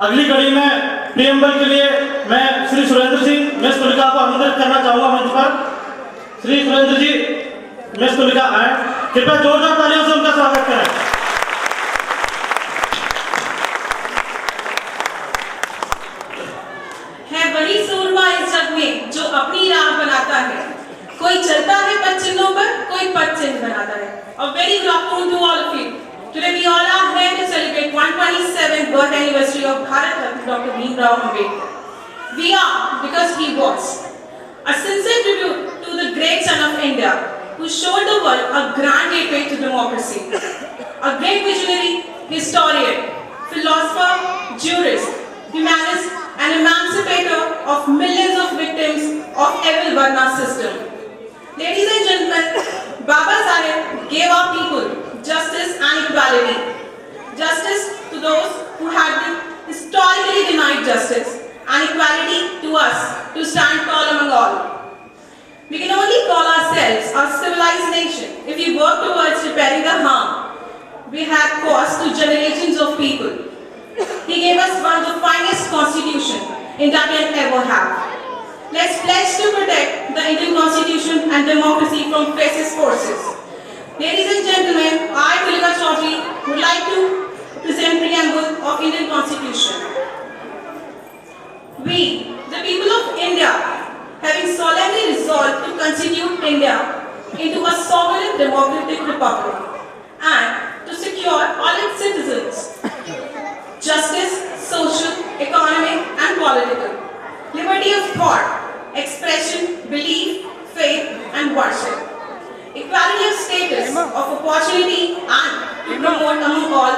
अगली कड़ी में प्रियम्बल के लिए मैं श्री सुरेंद्र सिंह मिस तुलिका को आमंत्रित करना चाहूंगा मंच पर। श्री सुरेंद्र जी मिस तुलिका आए, कृपया जोरदार तालियों से उनका स्वागत करें। है वही सूरमा इस जग में जो अपनी राह बनाता है। कोई चलता है पद चिन्हों पर, कोई पद चिन्ह बनाता है। A very good afternoon to all of you. Today we all are here to celebrate 127th birth anniversary of Bharat Ratna Dr. Bhimrao Ambedkar. We are because he was. A sincere tribute to the great son of India who showed the world a grand gateway to democracy. A great visionary, historian, philosopher, jurist, humanist and emancipator of millions of victims of evil Varna system. Ladies and gentlemen, Baba Saheb gave our people justice and equality. Justice to those who had been historically denied justice, and equality to us to stand tall among all. We can only call ourselves a civilized nation if we work towards repairing the harm we have caused to generations of people. He gave us one of the finest constitutions India can ever have. Let's pledge to protect the Indian Constitution and democracy from fascist forces. Ladies and gentlemen, I, Tulika Chaudhary, would like to present preamble of Indian Constitution. We, the people of India, having solemnly resolved to constitute India into a sovereign democratic republic and to secure all its citizens justice, social, economic and political, liberty of thought, expression, belief, faith and worship, equality of status, of opportunity and to promote among all,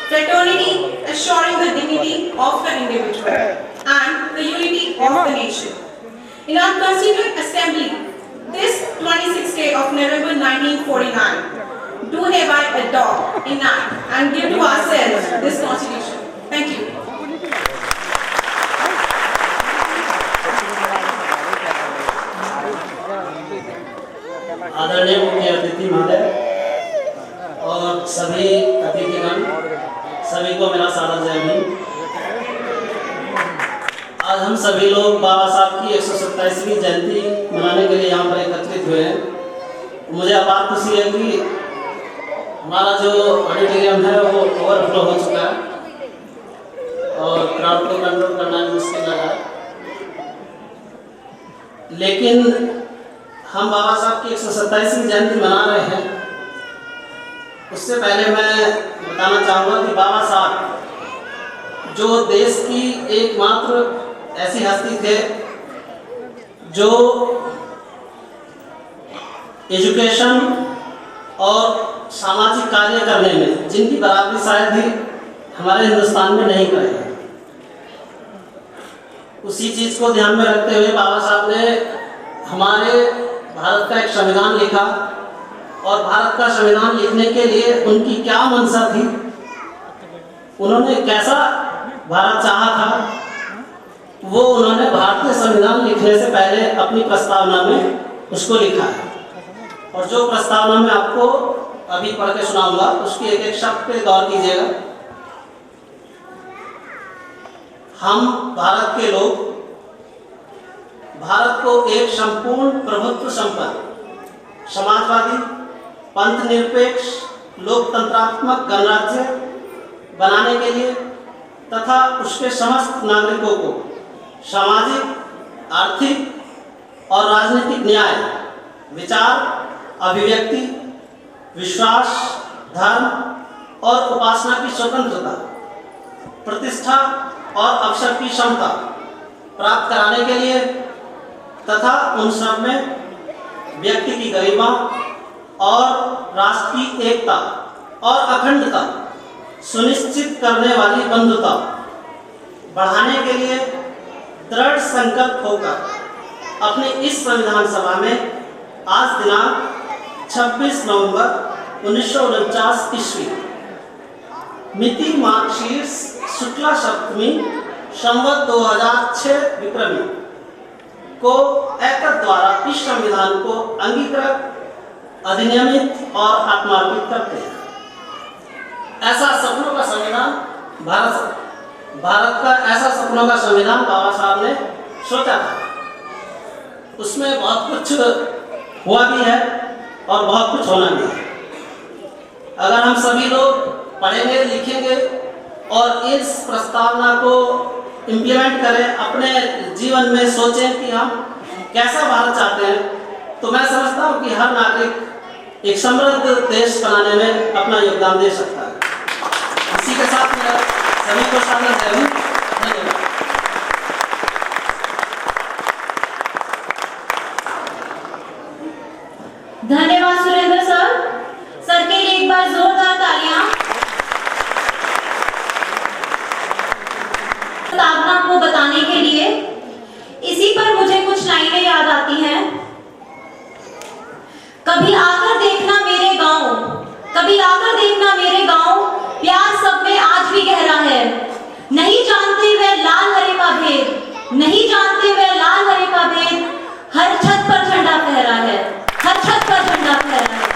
fraternity, assuring the dignity of the individual and the unity of the nation. In our Constituent Assembly, this 26th day of November 1949, do hereby adopt, enact and give to ourselves this Constitution. Thank you. आदरणीय मुख्य अतिथि महोदय और सभी अतिथिगण, सभी को मेरा सादर जय हिंद। आज हम सभी लोग बाबा साहब की 127वीं जयंती मनाने के लिए यहाँ पर एकत्रित हुए हैं। मुझे अपार खुशी है कि हमारा जो ऑडिटोरियम है वो ओवरफ्लो हो चुका है और क्राउड को कंट्रोल करना मुश्किल लग रहा है, लेकिन हम बाबा साहब की 127वीं जयंती मना रहे हैं। उससे पहले मैं बताना चाहूँगा कि बाबा साहब जो देश की एकमात्र ऐसी हस्ती थे जो एजुकेशन और सामाजिक कार्य करने में जिनकी बराबरी शायद ही हमारे हिंदुस्तान में नहीं करे हैं। उसी चीज़ को ध्यान में रखते हुए बाबा साहब ने हमारे भारत का एक संविधान लिखा और भारत का संविधान लिखने के लिए उनकी क्या मंशा थी, उन्होंने कैसा भारत चाहा था, वो उन्होंने भारतीय संविधान लिखने से पहले अपनी प्रस्तावना में उसको लिखा है। और जो प्रस्तावना मैं आपको अभी पढ़ के सुनाऊंगा उसकी एक एक शब्द पे गौर कीजिएगा। हम भारत के लोग भारत को एक संपूर्ण प्रभुत्व संपन्न समाजवादी पंथ निरपेक्ष लोकतंत्रात्मक गणराज्य बनाने के लिए तथा उसके समस्त नागरिकों को सामाजिक आर्थिक और राजनीतिक न्याय, विचार, अभिव्यक्ति, विश्वास, धर्म और उपासना की स्वतंत्रता, प्रतिष्ठा और अवसर की क्षमता प्राप्त कराने के लिए तथा उन सब में व्यक्ति की गरिमा और राष्ट्र की एकता और अखंडता सुनिश्चित करने वाली बंधुता बढ़ाने के लिए दृढ़ संकल्प होकर अपने इस संविधान सभा में आज दिनांक 26 नवंबर 1949 ईस्वी मिति मार्गशीर्ष शुक्ला सप्तमी संवत 2006 विक्रमी को एकत्र द्वारा इस संविधान को अंगीकृत, अधिनियमित और आत्मार्पित करते हैं। ऐसा सपनों का संविधान भारत भारत का ऐसा सपनों का संविधान बाबा साहब ने सोचा था। उसमें बहुत कुछ हुआ भी है और बहुत कुछ होना भी है। अगर हम सभी लोग पढ़ेंगे लिखेंगे और इस प्रस्तावना को इम्प्लीमेंट करें, अपने जीवन में सोचें कि हम कैसा भारत चाहते हैं, तो मैं समझता हूँ que हर नागरिक एक समृद्ध देश बनाने में अपना योगदान दे सकता है। इसी के साथ मैं सभी को शामिल करूँ। धन्यवाद। धन्यवाद सुरेंद्र सर। सर के लिए एक बार जोरदार तालियां। प्रस्तावना को बताने के लिए इसी पर मुझे कुछ लाइनें याद आती हैं। कभी आकर देखना मेरे गांव, कभी आकर देखना मेरे गांव, प्यार सब में आज भी गहरा है। नहीं जानते वे लाल हरे का भेद, नहीं जानते वे लाल हरे का भेद, हर छत पर झंडा फहरा है, हर छत पर झंडा फहरा है।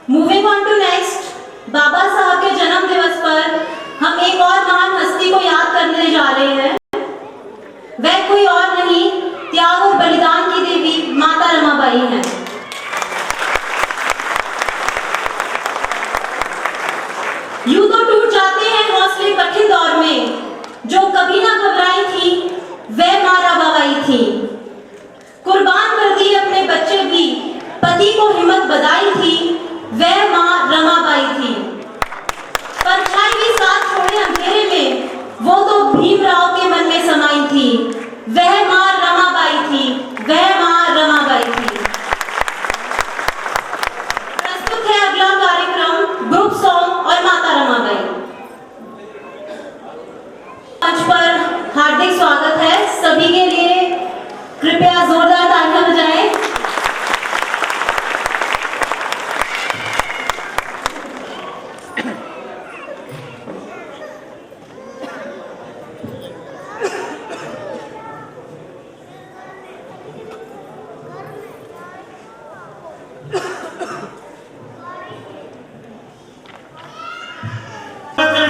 मूविंग ऑन टू नेक्स्ट, बाबा साहब के जन्म दिवस पर हम एक और महान हस्ती को याद करने जा रहे हैं। वह कोई और नहीं, त्याग और बलिदान की देवी माता रमाबाई हैं। यूं तो टूट जाते हैं हौसले कठिन दौर में, जो कभी ना घबराई थी वह माँ रमाबाई थी। कुर्बान कर दिए अपने बच्चे भी, पति को हिम्मत बधाई थी, वह माँ रमाबाई थी। परछाई भी साथ छोड़े अंधेरे में, वो तो भीमराव के मन में समाई थी, वह माँ रमाबाई थी, वह माँ रमाबाई थी। प्रस्तुत है अगला कार्यक्रम ग्रुप सॉन्ग और माता रमाबाई। मंच पर हार्दिक स्वागत है सभी के लिए, कृपया जोरदार तालियां बजाएं।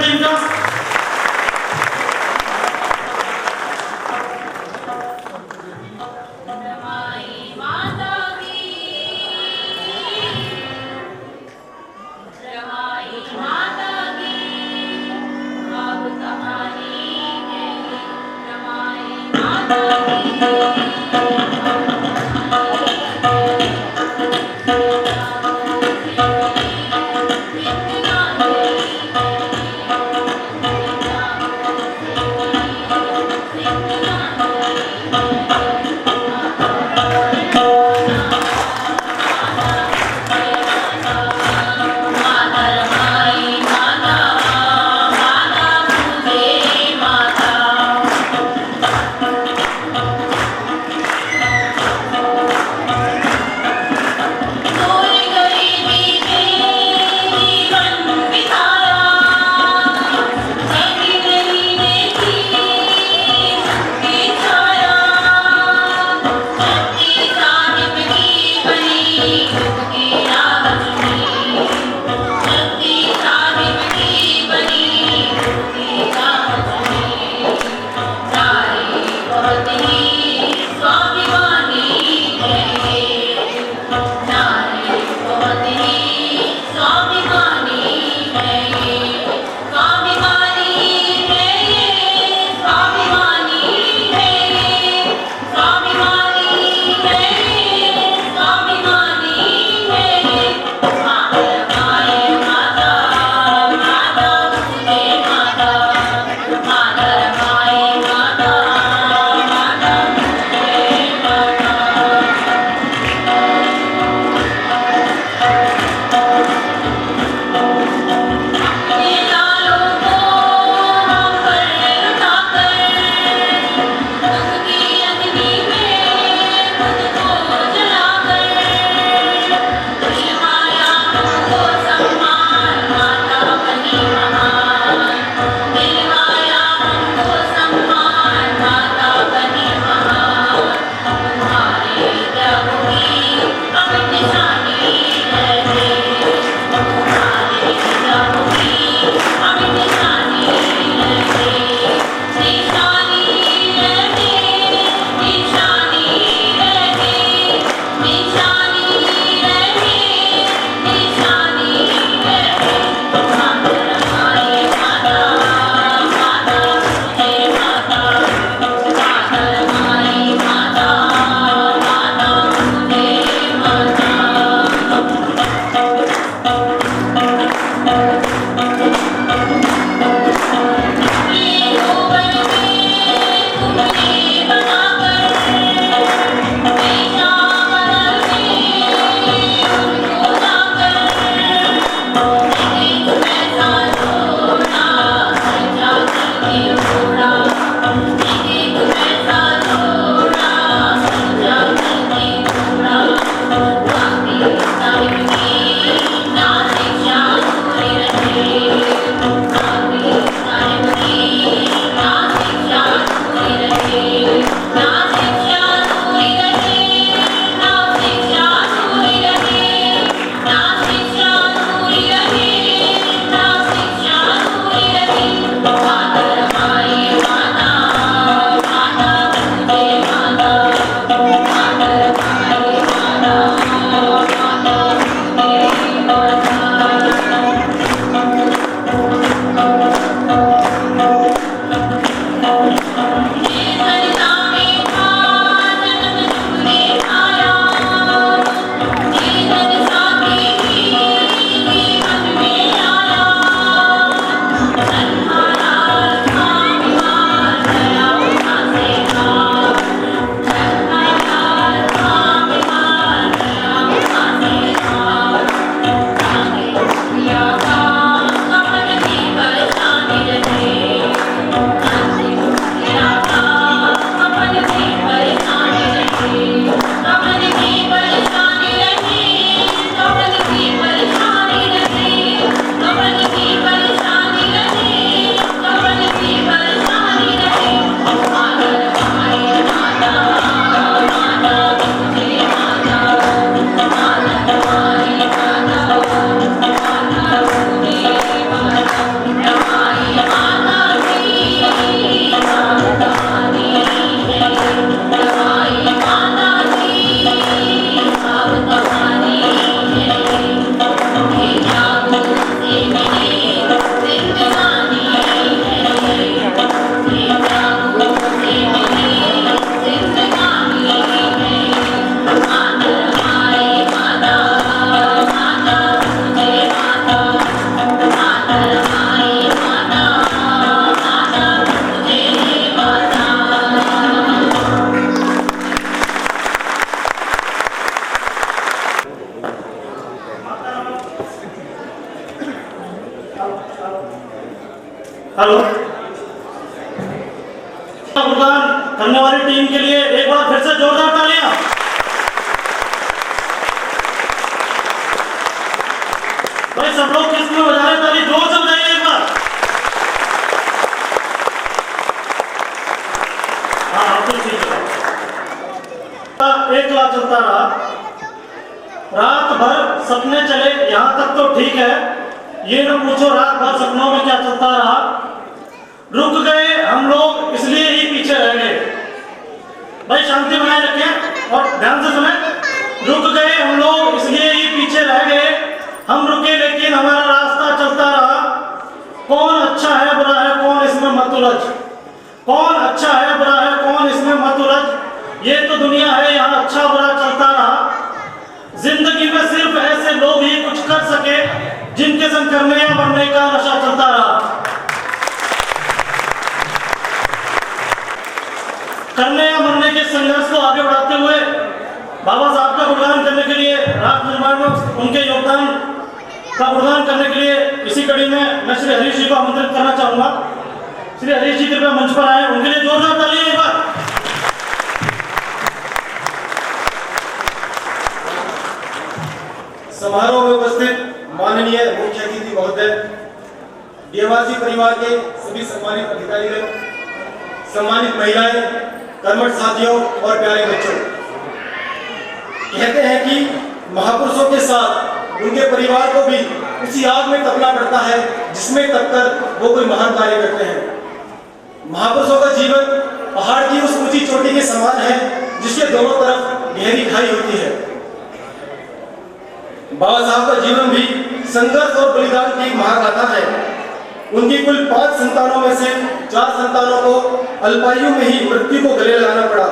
टीम का हेलो, गुणगान करने वाली टीम के लिए एक बार फिर से जोरदार तालियां। भाई सब लोग किसमें बजा रहे, ताली जोर से बजाइए एक बार। हाँ तो ठीक है। एक लाख चलता रहा, रात भर सपने चले, यहाँ तक तो ठीक है। ये न पूछो रात भर सपनों में क्या चलता रहा। रुक गए हम लोग इसलिए ही पीछे रह गए। भाई शांति बनाए रखें और ध्यान से सुने। रुक गए हम लोग इसलिए ही पीछे रह गए, हम रुके लेकिन हमारा रास्ता चलता रहा। कौन अच्छा है बुरा है कौन इसमें मत उलझ, कौन अच्छा है बुरा है कौन इसमें मत उलझ। ये तो दुनिया है यहाँ अच्छा बुरा चलता रहा। जिंदगी में सिर्फ ऐसे लोग ही कुछ कर सके जिनके संग करने या बनने का नशा चलता रहा। करने या मरने के संघर्ष को आगे बढ़ाते हुए बाबा साहब का गुणगान करने के लिए, राष्ट्र निर्माण में उनके योगदान का गुणगान करने के लिए इसी कड़ी में मैं श्री हरीश जी को आमंत्रित करना चाहूंगा। श्री हरीश जी कृपया मंच पर आए, उनके लिए जोरदार तालियां एक बार। समारोह में उपस्थित माननीय मुख्य अतिथि महोदय, देवासी परिवार के सभी सम्मानित अधिकारीगण, सम्मानित महिलाएं, कर्मठ साथियों और प्यारे बच्चों, कहते हैं कि महापुरुषों के साथ उनके परिवार को भी उसी आग में तपना पड़ता है जिसमें तपकर वो कोई महान कार्य करते हैं। महापुरुषों का जीवन पहाड़ की उस ऊंची चोटी के समान है जिसके दोनों तरफ गहरी खाई होती है। बाबा साहब का जीवन भी संघर्ष और बलिदान की महागाथा है। उनकी कुल 5 संतानों में से 4 संतानों को अल्पायु में ही मृत्यु को गले लगाना पड़ा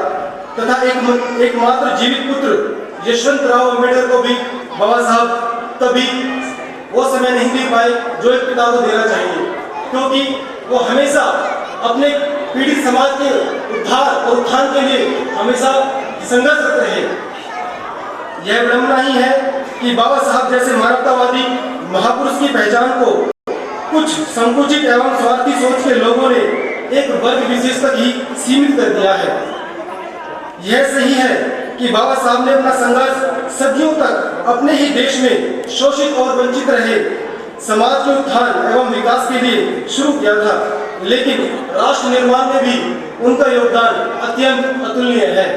तथा एकमात्र जीवित पुत्र यशवंत राव अम्बेडकर को भी बाबा साहब तभी वो समय नहीं दे पाए जो एक पिता को देना चाहिए, क्योंकि वो हमेशा अपने पीड़ित समाज के उद्धार और उत्थान के लिए हमेशा संघर्षरत रहे। यह विडंबना ही है कि बाबा साहब जैसे मानवतावादी महापुरुष की पहचान को कुछ संकुचित एवं स्वार्थी सोच के लोगों ने एक वर्ग विशेष तक ही सीमित कर दिया है। यह सही है कि बाबा साहब ने अपना संघर्ष सदियों तक अपने ही देश में शोषित और वंचित रहे समाज के उत्थान एवं विकास के लिए शुरू किया था, लेकिन राष्ट्र निर्माण में भी उनका योगदान अत्यंत अतुलनीय है।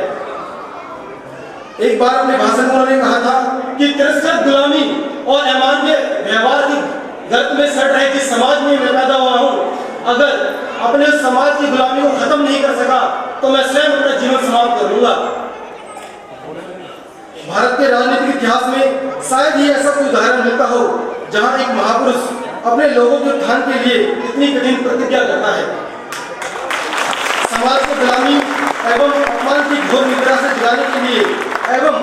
एक बार अपने भाषण में उन्होंने कहा था कि तिरस्कृत गुलामी और अमान्य व्यवहार की गर्त में सड़ रहे जिस समाज में मैं पैदा हुआ हूँ, अगर अपने उस समाज की गुलामी को खत्म नहीं कर सका तो मैं स्वयं अपना जीवन समाप्त कर लूंगा। भारत के राजनीतिक इतिहास में शायद ही ऐसा कोई उदाहरण मिलता हो जहां एक महापुरुष अपने लोगों के उत्थान के लिए इतनी कठिन प्रतिज्ञा करता है। समाज को गुलामी एवं अपमान की घोर निद्रा से जगाने के लिए एवं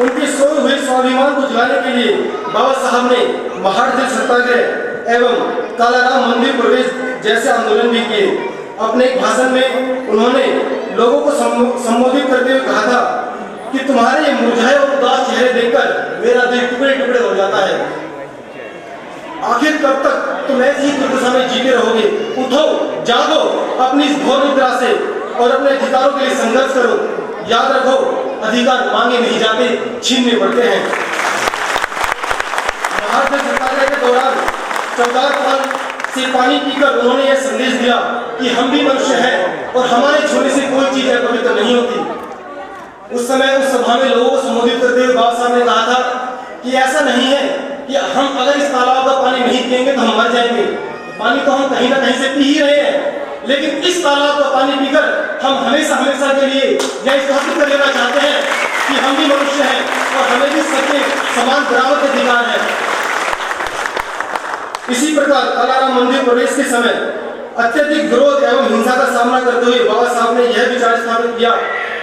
उनके सोए हुए स्वाभिमान को जगाने के लिए बाबा साहब ने महाड़ जल सत्याग्रह एवं कालाराम मंदिर प्रवेश जैसे आंदोलन भी किए। अपने एक भाषण में उन्होंने लोगों को संबोधित करते हुए कहा था कि तुम्हारे मुरझाए और उदास चेहरे देखकर मेरा दिल टुकड़े टुकड़े हो जाता है। आखिर कब तक तुम ऐसी ही दुर्दशा में जीते रहोगे? उठो, जागो, अपनी इस घोर निद्रा से और अपने अधिकारों के लिए संघर्ष करो। याद रखो, अधिकार मांगे नहीं जाते, छीनने पड़ते हैं। महात्मा सत्याग्रह के दौरान 14 पान से पानी पीकर उन्होंने यह संदेश दिया कि हम भी मनुष्य हैं और हमारे छूने से कोई चीज पवित्र नहीं होती। उस समय उस सभा में लोगों को संबोधित करते हुए बाबा साहब ने कहा था कि ऐसा नहीं है कि हम अगर इस तालाब का पानी नहीं पिएंगे तो हम मर जाएंगे। पानी तो हम कहीं ना कहीं से पी ही रहे हैं, लेकिन इस तालाब का पानी पीकर हम हमेशा हमेशा के लिए यह स्थापित कर लेना चाहते हैं कि हम भी मनुष्य हैं और हमें भी सबके समान बराबर के अधिकार है। इसी प्रकार कालाराम मंदिर प्रवेश के समय अत्यधिक विरोध एवं हिंसा का सामना करते हुए बाबा साहब ने यह विचार स्थापित किया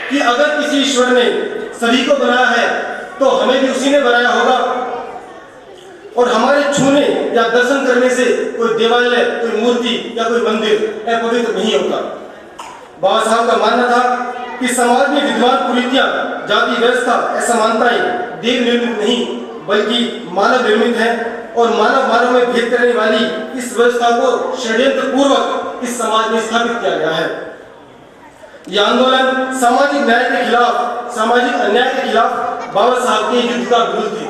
कि अगर किसी ईश्वर ने सभी को बनाया है तो हमें भी उसी ने बनाया होगा और हमारे छूने या दर्शन करने से कोई देवालय, कोई मूर्ति या कोई मंदिर अपवित्र नहीं होता। बाबा साहब का मानना था कि समाज में विद्यमान कुरीतियां, जाति व्यवस्था, असमानताएं देव निर्मित नहीं बल्कि मानव निर्मित है और मानव में भेद करने वाली इस व्यवस्था को षड्यंत्र पूर्वक इस समाज में स्थापित किया गया है। यह आंदोलन सामाजिक न्याय के खिलाफ, सामाजिक अन्याय के खिलाफ बाबा साहब के युद्ध का विरोध थी।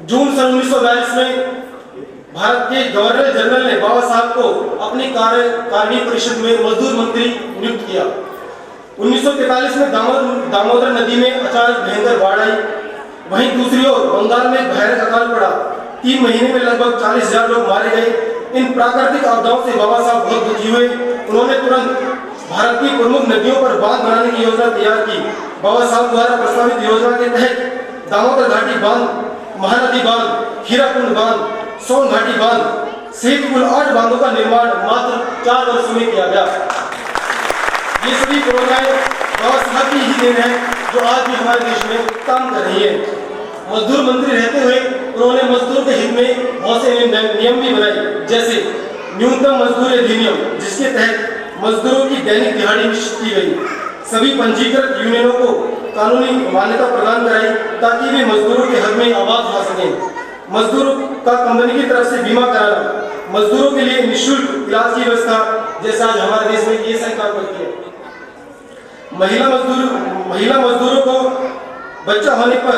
जून सन 1942 में भारत के गवर्नर जनरल ने बाबा साहब को अपनी कार्यकारिणी परिषद में मजदूर मंत्री नियुक्त किया। 1943 में दामोदर नदी में अचानक भयंकर बाढ़ आई। वहीं दूसरी ओर बंगाल में भयानक अकाल पड़ा। 3 महीने में लगभग 40,000 लोग मारे गए। इन प्राकृतिक आपदाओं से बाबा साहब बहुत दुखी हुए। उन्होंने तुरंत भारत की प्रमुख नदियों पर बांध बनाने की योजना तैयार की। बाबा साहब द्वारा प्रस्तावित योजना के तहत दामोदर घाटी बांध, महानदी बांध, हीराकुंड बांध, सोन घाटी बांध सहित कुल 8 बांधों का निर्माण मात्र 4 वर्षों में किया गया। ये सभी परियोजनाएं बाबा साहब की ही देन है, जो आज भी हमारे देश में काम कर रही है। मजदूर मंत्री रहते हुए उन्होंने मजदूर के हित में बहुत से नियम भी बनाए, जैसे न्यूनतम मजदूरी अधिनियम, जिसके तहत मजदूरों की दैनिक दिहाड़ी निश्चित की गई। सभी पंजीकृत यूनियनों को कानूनी मान्यता प्रदान कराई ताकि वे मजदूरों के हक में आवाज उठा सकें। मजदूरों का कंपनी की तरफ से बीमा कराना, मजदूरों के लिए निःशुल्क इलाज की व्यवस्था, जैसा आज हमारे देश में ये सरकार करती है। महिला मजदूरों को बच्चा होने पर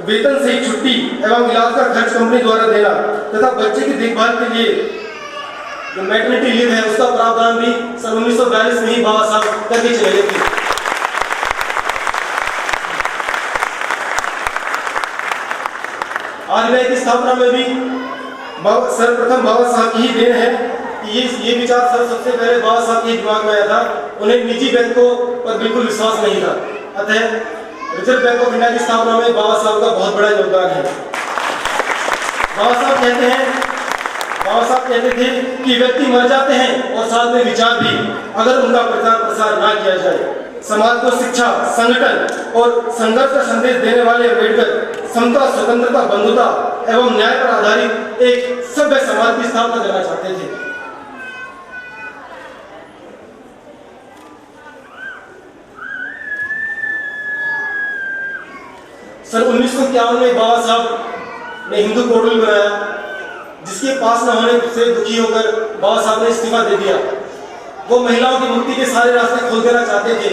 वेतन से छुट्टी एवं इलाज का खर्च कंपनी द्वारा देना तथा बच्चे की देखभाल के लिए जो मैटरनिटी लीव है उसका प्रावधान भी सन 1942 में ही बाबा साहब करके चले गए थे। आरबीआई की स्थापना में भी सर्वप्रथम बाबा साहब की ही देन है कि ये विचार सबसे पहले बाबा साहब के दिमाग में आया था। उन्हें निजी बैंकों पर बिल्कुल विश्वास नहीं था, अतः रिजर्व बैंक ऑफ इंडिया की स्थापना में बाबा साहब का बहुत बड़ा योगदान है। बाबा साहब कहते थे कि व्यक्ति मर जाते हैं और साथ में विचार भी, अगर उनका प्रचार प्रसार ना किया जाए। समाज को शिक्षा, संगठन और संघर्ष का संदेश देने वाले अम्बेडकर समता, स्वतंत्रता, बंधुता एवं न्याय पर आधारित एक सभ्य समाज की स्थापना करना चाहते थे। सन 1951 में बाबा साहब ने हिंदू कोड बिल बनाया, जिसके पास न होने से दुखी होकर बाबा साहब ने इस्तीफा दे दिया। वो महिलाओं की मुक्ति के सारे रास्ते खोल देना चाहते थे।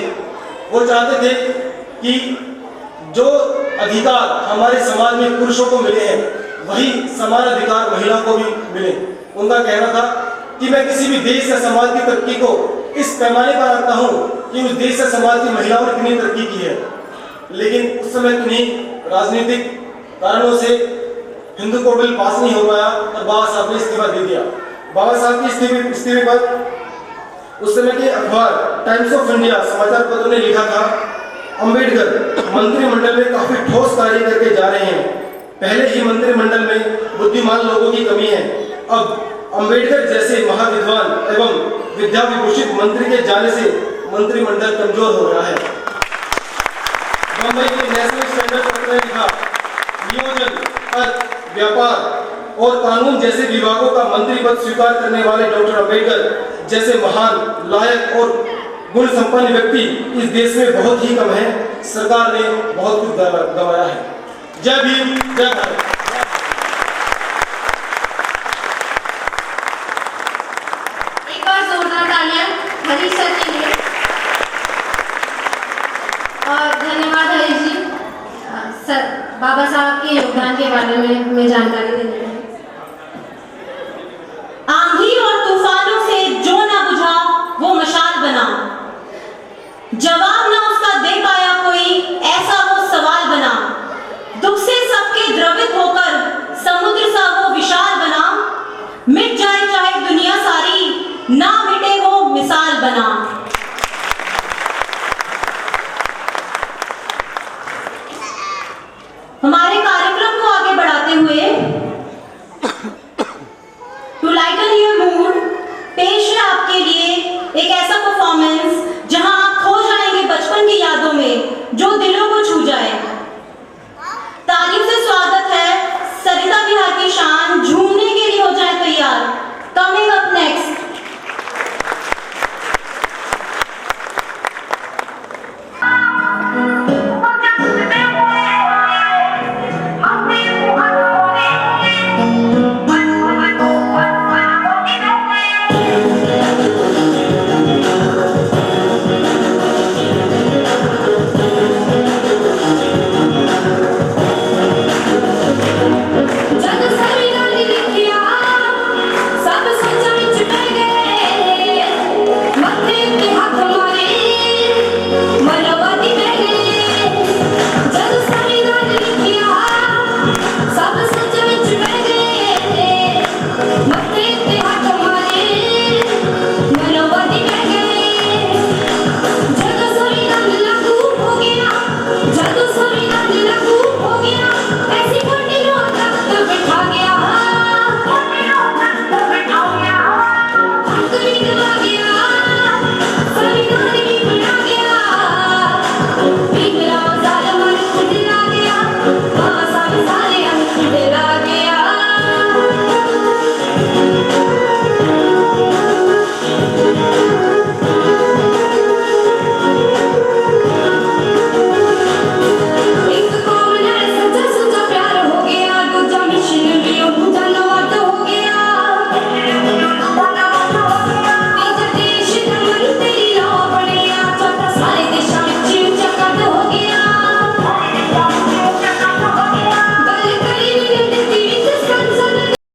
वो चाहते थे कि जो अधिकार हमारे समाज में पुरुषों को मिले हैं, वही समान अधिकार महिलाओं को भी मिले। उनका कहना था कि मैं किसी भी देश या समाज की तरक्की को इस पैमाने पर रखता हूँ कि उस देश या समाज की महिलाओं ने कितनी तरक्की की है। लेकिन उस समय किन्हीं राजनीतिक कारणों से हिंदू कोड बिल पास नहीं हो पाया और बाबा साहब ने इस्तीफा दे दिया। बाबा साहब के इस्तीफे पर उस समय के अखबार टाइम्स ऑफ इंडिया समाचार पत्र ने लिखा था, अंबेडकर मंत्रिमंडल में काफी ठोस कार्य करके जा रहे हैं। पहले ही मंत्रिमंडल में बुद्धिमान लोगों की कमी है। अब अंबेडकर जैसे महाविद्वान एवं विद्या विभूषित मंत्री के जाने से मंत्रिमंडल कमजोर हो रहा है। मुंबई के नेशनल स्टैंडर्ड पत्र ने लिखा, नियोजन, अर्थ, व्यापार और कानून जैसे विभागों का मंत्री पद स्वीकार करने वाले डॉक्टर अंबेडकर जैसे महान, लायक और गुण संपन्न व्यक्ति इस देश में बहुत ही कम है। सरकार ने बहुत कुछ गंवाया है। जय भीम, जय भारत। एक बार जोरदार तालियां हरीश सर के लिए। और धन्यवाद हरीश जी, सर बाबा साहब के योगदान के बारे में हमें जानकारी देने के लिए।